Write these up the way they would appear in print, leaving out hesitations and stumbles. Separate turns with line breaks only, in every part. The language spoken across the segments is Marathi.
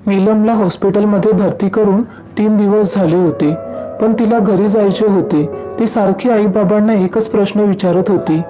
नीलमला हॉस्पिटलमध्ये भरती करून 3 दिवस झाले होते, पण तिला घरी जायचे होते. ती सारखी आईबाबांना एकच प्रश्न विचारत होती.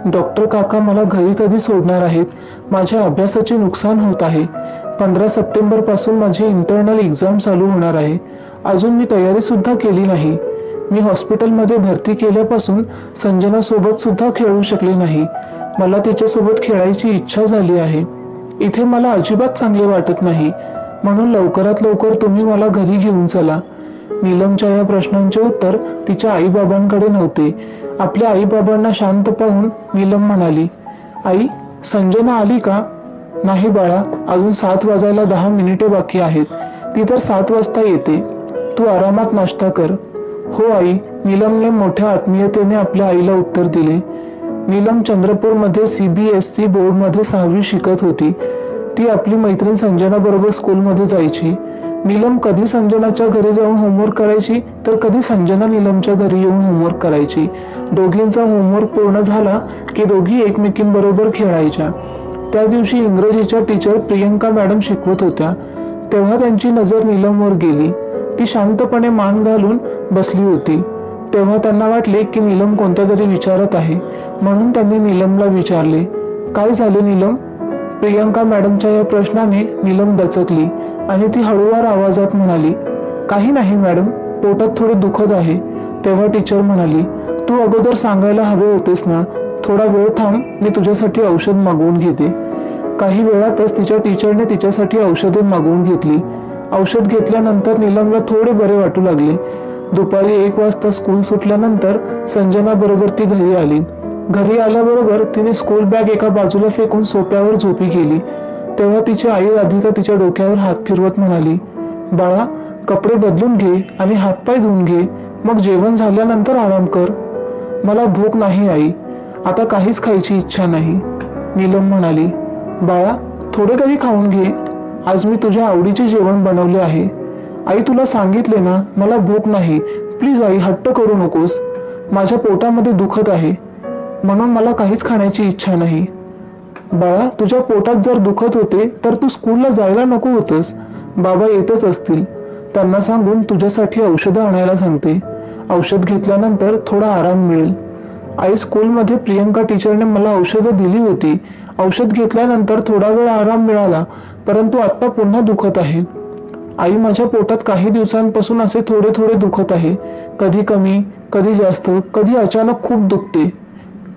डॉक्टर काका मला घरी कधी सोडणार आहेत? माझ्या अभ्यासाचे नुकसान होत आहे. 15 सप्टेंबरपासून माझी इंटरनल एक्झाम चालू होणार आहे. अजून मी तयारीसुद्धा केली नाही. मी हॉस्पिटलमध्ये भरती केल्यापासून संजनासोबत सुद्धा खेळू शकले नाही. मला तिच्यासोबत खेळायची इच्छा झाली आहे. इथे मला अजिबात चांगले वाटत नाही. म्हणून लवकरात लवकर तुम्ही मला घरी घेऊन चला. नीलमच्या या प्रश्नांचे उत्तर तिच्या आईबाबांकडे नव्हते. आपल्या आईबाबांना शांत पाहून नीलम म्हणाली, आई, संजना आली का? नाही बाळा, अजून 7 वाजायला 10 मिनिटे बाकी आहेत. ती तर 7 वाजता येते. तू आरामात नाश्ता कर. हो आई, नीलमने मोठ्या आत्मीयतेने आपल्या आईला उत्तर दिले. नीलम चंद्रपूरमध्ये CBSE बोर्डमध्ये 6वी शिकत होती. ती आपली मैत्रीण संजनाबरोबर स्कूलमध्ये जायची. नीलम कधी संजनाच्या घरी जाऊन होमवर्क करायची, तर कधी संजना नीलमच्या घरी येऊन होमवर्क करायची. दोघींचा होमवर्क पूर्ण झाला की दोघी एकमेकींबरोबर खेळायच्या. त्या दिवशी इंग्रजीच्या टीचर प्रियंका मॅडम शिकवत होत्या. तेव्हा त्यांची नजर नीलमवर गेली. ती शांतपणे मान घालून बसली होती. तेव्हा त्यांना वाटले की नीलम कोणत्या तरी विचारत आहे, म्हणून त्यांनी नीलमला विचारले, काय झाले नीलम? प्रियंका मॅडमच्या या प्रश्नाने नीलम दचकली आणि ती हळूवार आवाजात म्हणाली, काही नाही मॅडम, पोटात थोडे दुखत आहे. तेव्हा टीचर म्हणाली, तू अगोदर सांगायला हवे होतेस ना. थोडा वेळ थांब, मी तुझ्यासाठी औषध मागवून घेते. काही वेळातच तिच्या टीचरने तिच्यासाठी औषधे मागवून घेतली. औषध घेतल्यानंतर नीलमला थोडे बरे वाटू लागले. दुपारी 1 वाजता स्कूल सुटल्यानंतर संजना बरोबर ती घरी आली. घरी आल्याबरोबर तिने स्कूल बॅग एका बाजूला फेकून सोफ्यावर झोपी गेली. तेव्हा तिची आई राधिका तिच्या डोक्यावर हात फिरवत म्हणाली, बाळा, कपडे बदलून घे आणि हातपाय धुवून घे. मग जेवण झाल्यानंतर आराम कर. मला भूक नाही आई, आता काहीच खायची इच्छा नाही. नीलम म्हणाली, बाळा, थोडे तरी खाऊन घे. आज मी तुझ्या आवडीचे जेवण बनवले आहे. आई, तुला सांगितले ना, मला भूक नाही. प्लीज आई, हट्ट करू नकोस. माझ्या पोटामध्ये दुखत आहे, म्हणून मला काहीच खाण्याची इच्छा नाही. बाळा, तुझ्या पोटात जर दुखत होते तर तू स्कूलला जायला नको होतंस. बाबा येतच असतील. त्यांना सांगून तुझ्यासाठी औषधं आणायला सांगते. औषध घेतल्यानंतर थोडा आराम मिळेल. आई, स्कूलमध्ये प्रियंका टीचरने मला औषधं दिली होती. औषध घेतल्यानंतर थोडा वेळ आराम मिळाला, परंतु आत्ता पुन्हा दुखत आहे. आई, माझ्या पोटात काही दिवसांपासून असे थोडे थोडे दुखत आहे. कधी कमी, कधी जास्त, कधी अचानक खूप दुखते.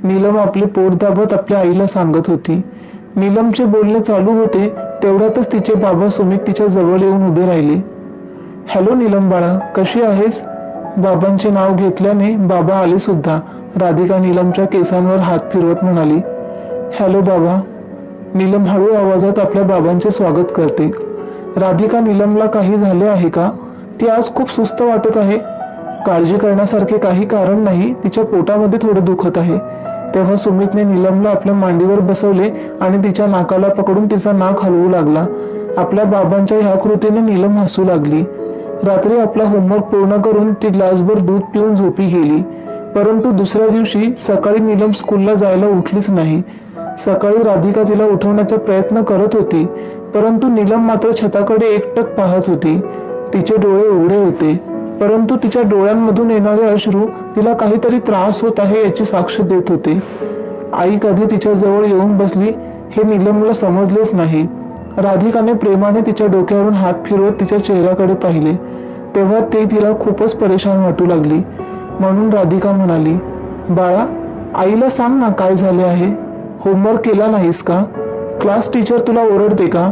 नीलम आपले पोट दाबत आपल्या आईला सांगत होती. नीलमचे बोलणे चालू होते तेवढ्यातच तिचे बाबा सुमित तिच्या जवळ येऊन उभे राहिले. हॅलो नीलम बाळा, कशी आहेस? बाबांचे नाव घेतल्याने बाबा आले सुद्धा. राधिका नीलमच्या केसांवर हात फिरवत म्हणाली, हॅलो बाबा. नीलम हळू आवाजात आपल्या बाबांचे स्वागत करते. राधिका, नीलमला काही झाले आहे का? ती आज खूप सुस्त वाटत आहे. काळजी करण्यासारखे काही कारण नाही, तिच्या पोटामध्ये थोडे दुखत आहे. तेव्हा सुमितने नीलमला आपल्या मांडीवर बसवले आणि तिच्या नाकाला पकडून तिचा नाक हलवू लागला. आपल्या बाबांच्या ह्या कृतीने नीलम हसू लागली. रात्री आपला होमवर्क पूर्ण करून ती ग्लासभर दूध पिऊन झोपी गेली. परंतु दुसऱ्या दिवशी सकाळी नीलम स्कूलला जायला उठलीच नाही. सकाळी राधिका तिला उठवण्याचा प्रयत्न करत होती, परंतु नीलम मात्र छताकडे एकटक पाहत होती. तिचे डोळे उघडे होते, परंतु तिच्या डोळ्यांमधून येणारे अश्रू तिला काहीतरी त्रास होत आहे याची साक्ष देत होते. आई कधी तिच्या जवळ येऊन बसली हे नीलमला समजलेच नाही. राधिकाने प्रेमाने तिच्या डोक्यावरून हात फिरवत तिच्या चेहऱ्याकडे पाहिले. तेव्हा ते तिला खूपच परेशान वाटू लागली. म्हणून राधिका म्हणाली, बाळा, आईला सांग ना काय झाले आहे. होमवर्क केला नाहीस का? क्लास टीचर तुला ओरडते का?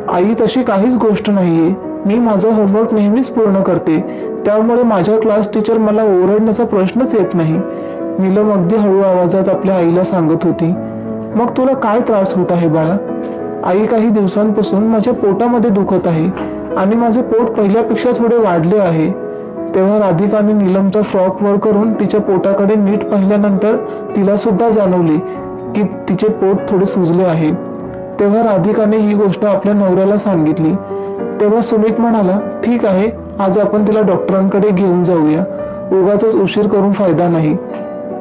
आई, तशी काहीच गोष्ट नाहीये. मी माझं होमवर्क नेहमीच पूर्ण करते, त्यामुळे माझ्या क्लास टीचर मला ओरडण्याचा प्रश्नच येत नाही. नीलम अगदी हळू आवाजात आपल्या आईला सांगत होती. मग तुला काय त्रास होत आहे बाळा? आई, काही दिवसांपासून माझ्या पोटामध्ये दुखत आहे आणि माझे पोट पहिल्यापेक्षा थोडे वाढले आहे. तेव्हा राधिकाने नीलमचा फ्रॉक वर करून तिच्या पोटाकडे नीट पाहिल्यानंतर तिला सुद्धा जाणवले की तिचे पोट थोडे सुजले आहे. तेव्हा राधिकाने ही गोष्ट आपल्या नवऱ्याला सांगितली. तेव्हा सुमित म्हणाला, ठीक आहे, आज आपण तिला डॉक्टरांकडे घेऊन जाऊया. उगाचच उशीर करून फायदा नाही.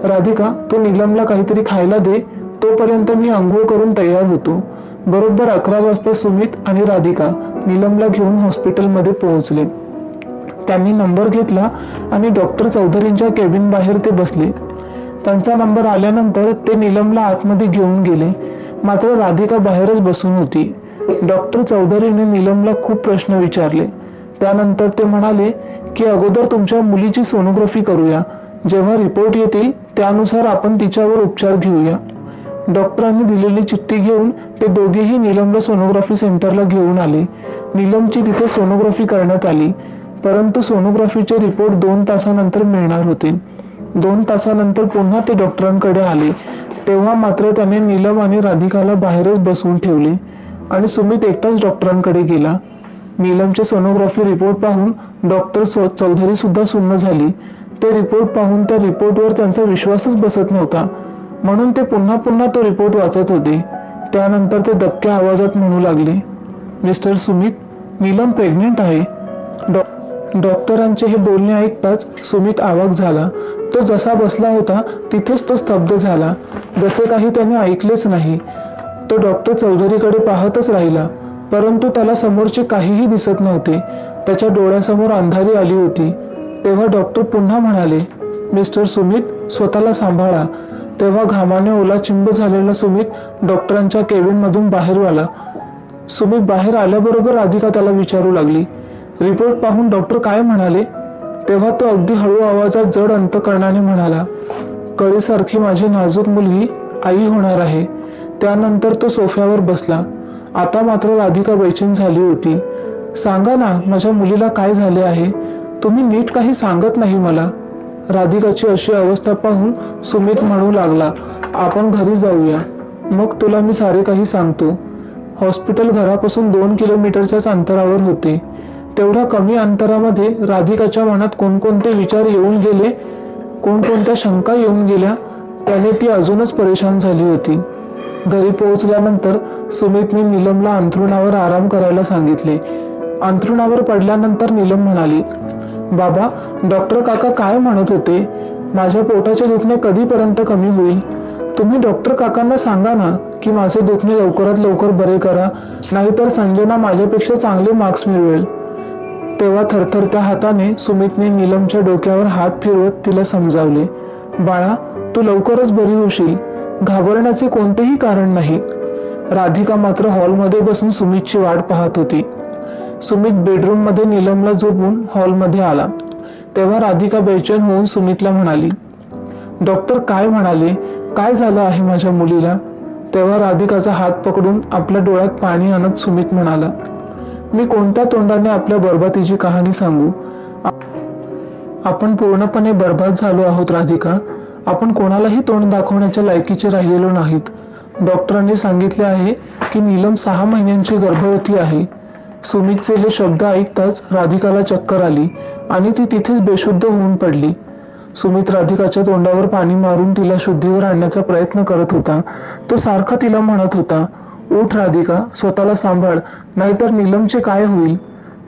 राधिका, तू नीलमला काहीतरी खायला दे, तोपर्यंत मी आंघोळ करून तयार होतो. बरोबर 11 वाजता सुमित आणि राधिका नीलमला घेऊन हॉस्पिटलमध्ये पोहोचले. त्यांनी नंबर घेतला आणि डॉक्टर चौधरींच्या केबिन बाहेर ते बसले. त्यांचा नंबर आल्यानंतर ते नीलमला आतमध्ये घेऊन गेले. मात्र राधिका बाहेरच बसून होती. डॉक्टर चौधरीने नीलमला खूप प्रश्न विचारले. त्यानंतर ते म्हणाले की अगोदर तुमच्या मुलीची सोनोग्राफी करूया. जेव्हा रिपोर्ट येतील त्यानुसार आपण तिच्यावर उपचार घेऊया. डॉक्टरांनी दिलेली चिठ्ठी घेऊन ते दोघेही नीलमला सोनोग्राफी सेंटरला घेऊन आले. नीलमची तिथे सोनोग्राफी करण्यात आली, परंतु सोनोग्राफीचे रिपोर्ट 2 तासानंतर मिळणार होते. 2 तासानंतर पुन्हा ते डॉक्टरांकडे आले. तेव्हा मात्र त्याने नीलम आणि राधिकाला बाहेरच बसवून ठेवले आणि सुमित एकटाच डॉक्टरांकडे गेला. नीलमचे सोनोग्राफी रिपोर्ट पाहून डॉक्टर चौधरी सुद्धा सुन्न झाली. ते रिपोर्ट पाहून त्या रिपोर्टवर त्यांचा विश्वासच बसत नव्हता, म्हणून ते पुन्हा पुन्हा तो रिपोर्ट वाचत होते. त्यानंतर ते दबक्या आवाजात म्हणू लागले, मिस्टर सुमित, नीलम प्रेग्नेंट आहे. डॉक्टरांचे हे बोलणे ऐकताच सुमित अवाक झाला. तो जसा बसला होता तिथेच तो स्तब्ध झाला, जसे काही त्याने ऐकलेच नाही. तो डॉक्टर चौधरीकडे पाहतच राहिला, परंतु त्याला समोरचे काहीही दिसत नव्हते. त्याच्या डोळ्यासमोर अंधारी आली होती. तेव्हा डॉक्टर पुन्हा म्हणाले, मिस्टर सुमित, स्वतःला सांभाळा. तेव्हा घामाने ओलाचिंब झालेला सुमित डॉक्टरांच्या केबिनमधून बाहेर आला. सुमित बाहेर आल्याबरोबर राधिका त्याला विचारू लागली, रिपोर्ट पाहून डॉक्टर काय म्हणाले? तेव्हा तो अगदी हळू आवाजात जड अंतकरणाने म्हणाला, कळीसारखी माझी नाजूक मुलगी आई होणार आहे. त्यानंतर तो सोफ्यावर बसला. आता मात्र राधिका बेचैन झाली होती. सांगा ना, माझ्या मुलीला काय झाले आहे? तुम्ही नीट काही सांगत नाही मला. राधिकाची अशी अवस्था पाहून सुमित म्हणू लागला, आपण घरी जाऊया, मग तुला मी सारे काही सांगतो. हॉस्पिटल घरापासून 2 किलोमीटरच्याच अंतरावर होते. तेवढ्या कमी अंतरामध्ये राधिकाच्या मनात कोणकोणते विचार येऊन गेले, कोणकोणत्या शंका येऊन गेल्या, त्याने ती अजूनच परेशान झाली होती. घरी पोहोचल्यानंतर सुमितने नीलमला अंथरुणावर आराम करायला सांगितले. अंथरुणावर पडल्यानंतर नीलम म्हणाली, बाबा, डॉक्टर काका काय म्हणत होते? माझ्या पोटाचे दुखणे कधीपर्यंत कमी होईल? तुम्ही डॉक्टर काकांना सांगा ना की माझे दुखणे लवकरात लवकर बरे करा, नाहीतर संजना माझ्यापेक्षा चांगले मार्क्स मिळवेल. तेव्हा थरथरत्या हाताने सुमितने नीलमच्या डोक्यावर हात फिरवत तिला समजावले, बाळा, तू लवकरच बरी होशील. घाबरण्याचे कोणतेही कारण नाही. राधिका मात्र हॉलमध्ये बसून सुमितची वाट पाहत होती. सुमित बेडरूममध्ये नीलमला झोपून हॉलमध्ये आला. तेव्हा राधिका बेचैन होऊन सुमितला म्हणाली, डॉक्टर काय म्हणाले? काय झालं आहे माझ्या मुलीला? तेव्हा राधिकाचा हात पकडून आपल्या डोळ्यात पाणी आणत सुमित म्हणाला, मी कोणत्या तोंडाने आपल्या बरबादीची कहाणी सांगू? आपण पूर्णपणे बर्बाद झालो आहोत राधिका. आपण कोणालाही तोंड दाखवण्याच्या लायकीचे राहिलेलो नाहीत. डॉक्टरांनी सांगितले आहे की नीलम 6 महिन्यांची गर्भवती आहे. सुमितचे हे शब्द ऐकताच राधिकाला चक्कर आली आणि ती तिथेच बेशुद्ध होऊन पडली. सुमित राधिकाच्या तोंडावर पाणी मारून तिला शुद्धीवर आणण्याचा प्रयत्न करत होता. तो सारखा तिला म्हणत होता, उठ राधिका, स्वतःला सांभाळ, नाहीतर नीलमचे काय होईल?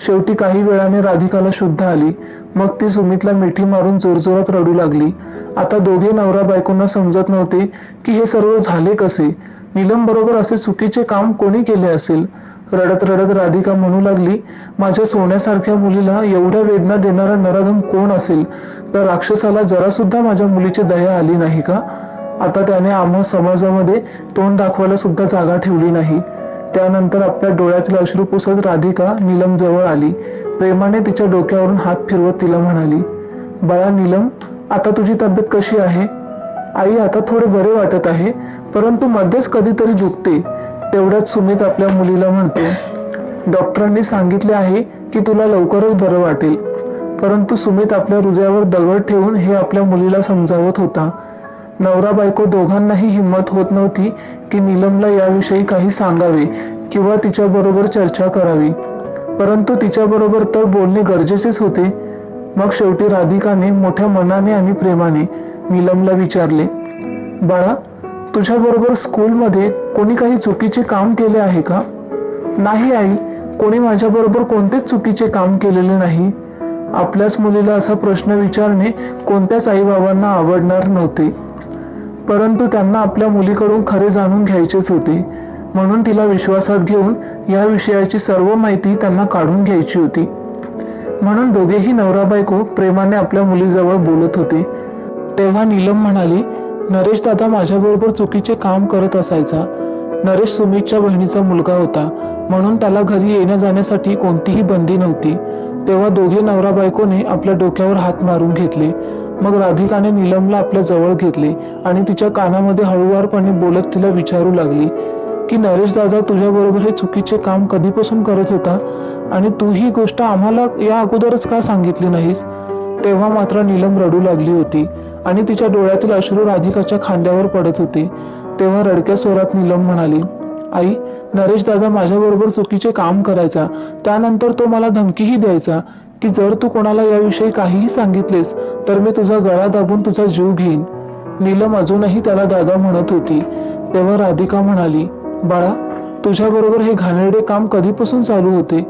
शेवटी काही वेळाने राधिकाला शुद्ध आली. मग ती सुमितला मिठी मारून जोरजोरात रडू लागली. आता दोघे नवरा बायकोंना समजत नव्हते की हे सर्व झाले कसे. नीलम बरोबर असे चुकीचे काम कोणी केले असेल? रडत रडत राधिका म्हणू लागली, माझ्या सोन्यासारख्या मुलीला एवढ्या वेदना देणारा नराधम कोण असेल? तर राक्षसाला जरा सुद्धा माझ्या मुलीची दया आली नाही का? आता त्याने आम्हा समाजामध्ये तोंड दाखवायला सुद्धा जागा ठेवली नाही. त्यानंतर आपल्या डोळ्यातील अश्रू पुसत राधिका नीलम जवळ आली. प्रेमाने तिच्या डोक्यावरून हात फिरवत तिला म्हणाली, बाळा नीलम, आता तुझी तब्येत कशी आहे? आई, आता थोडे बरे वाटत आहे, परंतु मध्येच कधीतरी दुखते. तेवढ्यात सुमित आपल्या मुलीला म्हणतो, डॉक्टरांनी सांगितले आहे की तुला लवकरच बरं वाटेल. परंतु सुमित आपल्या हृदयावर दगड ठेवून हे आपल्या मुलीला समजावत होता. नवरा बायको दोघांनाही हिंमत होत नव्हती की नीलमला याविषयी काही सांगावे किंवा तिच्याबरोबर चर्चा करावी, परंतु तिच्याबरोबर तर बोलणे गरजेचेच होते. मग शेवटी राधिकाने मोठ्या मनाने आणि प्रेमाने नीलमला विचारले, बाळा, तुझ्याबरोबर स्कूलमध्ये कोणी काही चुकीचे काम केले आहे का? नाही आई, कोणी माझ्याबरोबर कोणतेच चुकीचे काम केलेले नाही. आपल्याच मुलीला असा प्रश्न विचारणे कोणत्याच आईबाबांना आवडणार नव्हते, परंतु त्यांना आपल्या मुलीकडून खरे जाणून घ्यायचेच होते. म्हणून तिला विश्वासात घेऊन या विषयाची सर्व माहिती त्यांना काढून घ्यायची होती. म्हणून दोघेही नवरा बायको प्रेमाने आपल्या मुलीजवळ बोलत होते. तेव्हा नीलम म्हणाली, नरेश दादा माझ्याबरोबर चुकीचे काम करत असायचा. नरेश सुमितच्या बहिणीचा मुलगा होता, म्हणून त्याला घरी येण्या जाण्यासाठी कोणतीही बंदी नव्हती. तेव्हा दोघे नवरा बायकोने आपल्या डोक्यावर हात मारून घेतले. मग राधिकाने नीलमला आपल्या जवळ घेतले आणि तिच्या कानामध्ये हळूवारपणे बोलत तिला विचारू लागली की नरेश दादा तुझ्याबरोबर हे चुकीचे काम कधीपासून करत होता आणि तू ही गोष्ट आम्हाला या अगोदरच का सांगितली नाहीस. तेव्हा मात्र नीलम रडू लागली होती आणि तिच्या डोळ्यातील अश्रू राधिकाच्या खांद्यावर पडत होते. तेव्हा रडक्या स्वरात नीलम म्हणाली, आई, नरेश दादा माझ्याबरोबर चुकीचे काम करायचा. त्यानंतर तो मला धमकीही द्यायचा की जर तू कोणाला याविषयी काहीही सांगितलेस तर मी तुझा गळा दाबून तुझा जीव घेईन. नीलम अजूनही त्याला दादा म्हणत होती. तेव्हा राधिका म्हणाली, बाळा, तुझ्याबरोबर हे घाणेरडे काम कधीपासून चालू होते.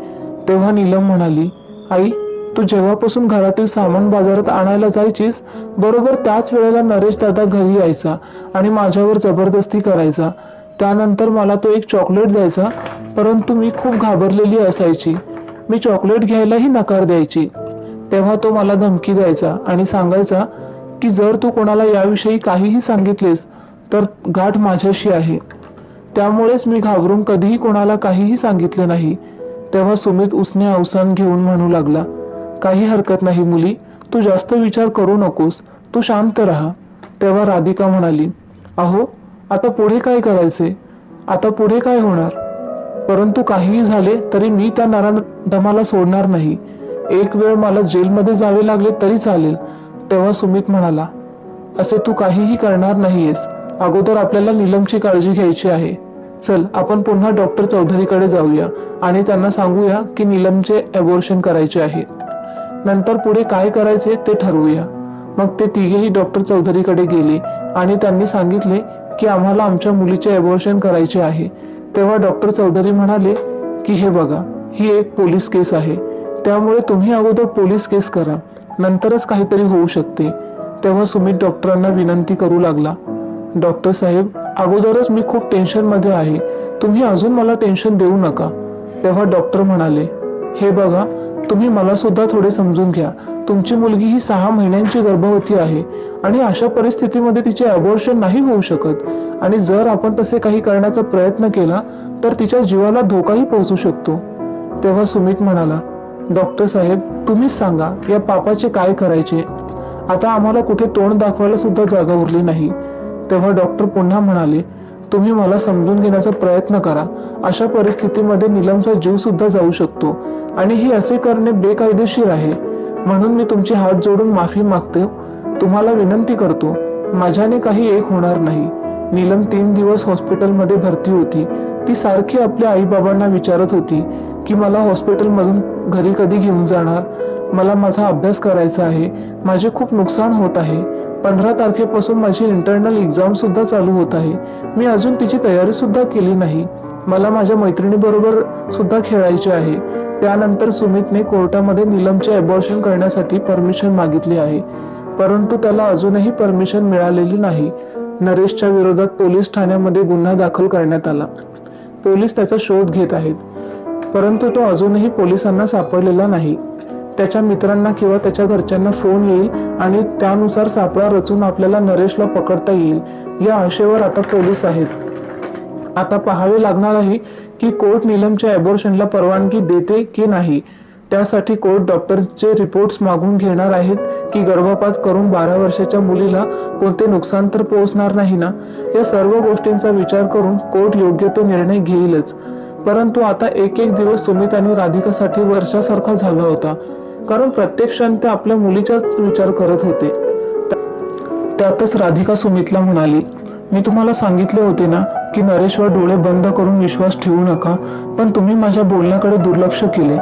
तेव्हा नीलम म्हणाली, आई, तू जेव्हापासून घरातील सामान बाजारात आणायला जायचीस बरोबर त्याच वेळेला नरेश दादा घरी यायचा आणि माझ्यावर जबरदस्ती करायचा. त्यानंतर मला तो एक चॉकलेट द्यायचा, परंतु मी खूप घाबरलेली असायची. मी चॉकलेट घ्यायलाही नकार द्यायची. तेव्हा तो मला धमकी द्यायचा आणि सांगायचा की जर तू कोणाला याविषयी काहीही सांगितलेस तर गाठ माझ्याशी आहे. त्यामुळेच मी घाबरून कधीही कोणाला काहीही सांगितले नाही. तेव्हा सुमित उसने अवसान घेऊन म्हणू लागला, काही हरकत नाही मुली, तू जास्त विचार करू नकोस, तू शांत राहा. तेव्हा राधिका म्हणाली, अहो, आता पुढे काय करायचे, आता पुढे काय होणार. परंतु काहीही झाले तरी मी त्या नराधमाला सोडणार नाही. एक वेळ मला जेलमध्ये जावे लागले तरी चालेल. तेव्हा सुमित म्हणाला, असे तू काहीही करणार नाहीयेस. अगोदर आपल्याला नीलमची काळजी घ्यायची आहे. चल, आपण पुन्हा डॉक्टर चौधरीकडे जाऊया आणि त्यांना सांगूया की नीलमचे ॲबॉर्शन करायचे आहे. नंतर पुढे काय करायचे ते ठरवूया. मग ते तिघेही डॉक्टर चौधरीकडे गेले आणि त्यांनी सांगितले की आम्हाला आमच्या मुलीचे ॲबॉर्शन करायचे आहे. तेव्हा डॉक्टर चौधरी म्हणाले की हे बघा, ही एक पोलीस केस आहे, त्यामुळे तुम्ही अगोदर पोलीस केस करा, नंतरच काहीतरी होऊ शकते. तेव्हा सुमित डॉक्टरांना विनंती करू लागला, डॉक्टर साहेब, अगोदरच मी खूप टेन्शनमध्ये आहे, तुम्ही अजून मला टेन्शन देऊ नका. तेव्हा डॉक्टर म्हणाले, हे बघा, तुम्ही मला सुद्धा थोडे समजून घ्या. तुमची मुलगी ही 6 महिन्यांची गर्भवती आहे आणि अशा परिस्थितीमध्ये तिचे ॲबॉर्शन नाही होऊ शकत आणि जर आपण तसे काही करण्याचा प्रयत्न केला तर तिच्या जीवाला धोकाही पोहोचू शकतो. तेव्हा सुमित म्हणाला, डॉक्टर साहेब, तुम्हीच सांगा या पापाचे काय करायचे. आता आम्हाला कुठे तोंड दाखवायला सुद्धा जागा उरली नाही. तेव्हा डॉक्टर पुन्हा म्हणाले, तुम्ही मला समजून घेण्याचा प्रयत्न करा. अशा परिस्थितीमध्ये नीलमचा जीव सुद्धा जाऊ शकतो आणि हे असे करणे बेकायदेशीर आहे. म्हणून मी तुमचे हात जोडून माफी मागते, तुम्हाला विनंती करतो, माझ्याने काही एक होणार नाही. नीलम 3 दिवस हॉस्पिटलमध्ये भरती होती. ती सारखी आपल्या आईबाबांना विचारत होती की मला हॉस्पिटलमधून घरी कधी घेऊन जाणार, मला माझा अभ्यास करायचा आहे, माझे खूप नुकसान होत आहे. 15 तारखेपासून माझी इंटरनल एक्झाम सुद्धा चालू होत आहे. मी अजून तिची तयारी सुद्धा केली नाही. मला माझ्या मैत्रिणीबरोबर सुद्धा खेळायचे आहे. त्यानंतर सुमितने कोर्टामध्ये नीलमचे ॲबॉर्शन करण्यासाठी परमिशन मागितली आहे, परंतु त्याला अजूनही परमिशन मिळालेली नाही. नरेशच्या विरोधात पोलीस ठाण्यामध्ये गुन्हा दाखल करण्यात आला. पोलीस त्याचा शोध घेत आहेत, परंतु तो अजूनही पोलिसांना सापडलेला नाही. त्याच्या मित्रांना किंवा त्याच्या घरच्यांना फोन येईल आणि त्यानुसार सापळा रचून आपल्याला नरेशला पकडता येईल, या आशेवर आता पोलीस आहेत. आता पाहावे लागणार आहे की कोर्ट नीलमच्या ॲबॉर्शनला परवानगी देते की नाही. त्यासाठी कोर्ट डॉक्टरचे रिपोर्ट्स मागून घेणार आहेत की गर्भपात करून 12 वर्षाच्या मुलीला कोणते नुकसान तर पोहोचणार नाही ना. या सर्व गोष्टींचा विचार करून कोर्ट योग्य तो निर्णय घेईलच. परंतु आता एक दिवस सुमित आणि राधिकासाठी वर्षासारखा झाला होता, कारण प्रत्येक क्षण ते आपल्या मुलीचाच विचार करत होते. त्यातच राधिका सुमितला म्हणाली, मी तुम्हाला सांगितले होते ना की नरेशवर डोळे बंद करून विश्वास ठेवू नका, पण तुम्ही माझ्या बोलण्याकडे दुर्लक्ष केले.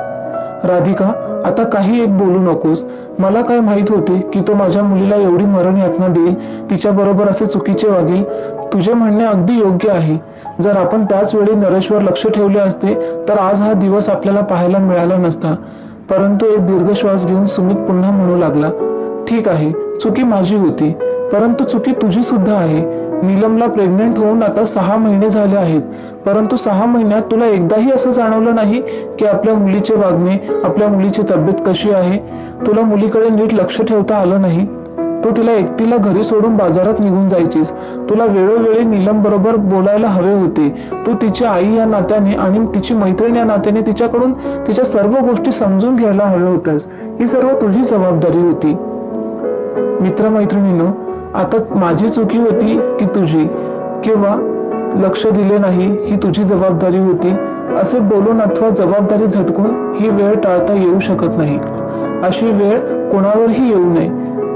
राधिका, आता काही एक बोलू नकोस. मला काय माहित होते की तो माझ्या मुलीला एवढी मरण यातना देईल, तिच्याबरोबर असे चुकीचे वागेल. तुझे म्हणणे अगदी योग्य आहे. जर आपण त्याच वेळी नरेशवर लक्ष ठेवले असते तर आज हा दिवस आपल्याला पाहायला मिळाला नसता. परंतु एक दीर्घ श्वास घेऊन सुमित पुन्हा म्हणू लागला, ठीक आहे, चुकी माझी होती, परंतु चुकी तुझी सुद्धा आहे. नीलमला प्रेग्नेंट होऊन आता 6 महिने झाले आहेत, परंतु 6 महिन्यात तुला एकदाही असं जाणवलं नाही की आपल्या मुलीचे वागणे, आपल्या मुलीची तब्येत कशी आहे? तुला मुलीकडे नीट लक्ष ठेवता आलं नाही. तू तिला एकटीला घरी सोडून बाजारात निघून जायचीस. तुला वेळोवेळी नीलम बरोबर बोलायला हवे होते. तू तिची आई या नात्याने आणि तिची मैत्रीण या नात्याने तिच्याकडून तिच्या सर्व गोष्टी समजून घ्यायला हव्या होत्यास. ही सर्व तुझी जबाबदारी होती. मित्रमैत्रिणींनो, आता माझी चुकी होती की तुझी, किंवा लक्ष दिले नाही ही तुझी जबाबदारी होती, असे बोलून अथवा जबाबदारी झटकून ही वेळ टाळता येऊ शकत नाही. अशी वेळ कोणावरही येऊ नये,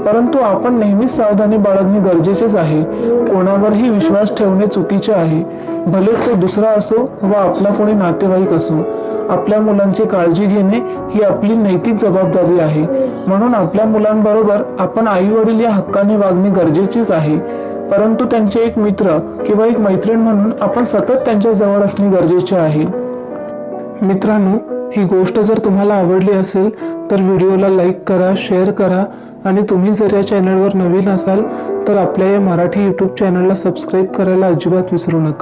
परंतु आपण नेहमीच सावधानी बाळगणे गरजेचेच आहे. कोणावरही विश्वास ठेवणे चुकीचे आहे, भले तो दुसरा असो वा आपला कोणी नातेवाईक असो. आपल्या मुलांची काळजी घेणे ही आपली नैतिक जबाबदारी आहे. म्हणून आपल्या मुलांबरोबर आपण आई वडील या हक्काने वागणे गरजेचेच आहे, परंतु त्यांचे एक मित्र किंवा एक मैत्रीण म्हणून आपण सतत त्यांच्या जवळ असणे गरजेचे आहे. मित्रांनो, ही गोष्ट जर तुम्हाला आवडली असेल तर व्हिडिओला लाईक करा, शेअर करा, आणि तुम्ही जर या चॅनलवर नवीन असाल तर आपल्या या मराठी यूट्यूब चॅनलला सबस्क्राईब करायला अजिबात विसरू नका.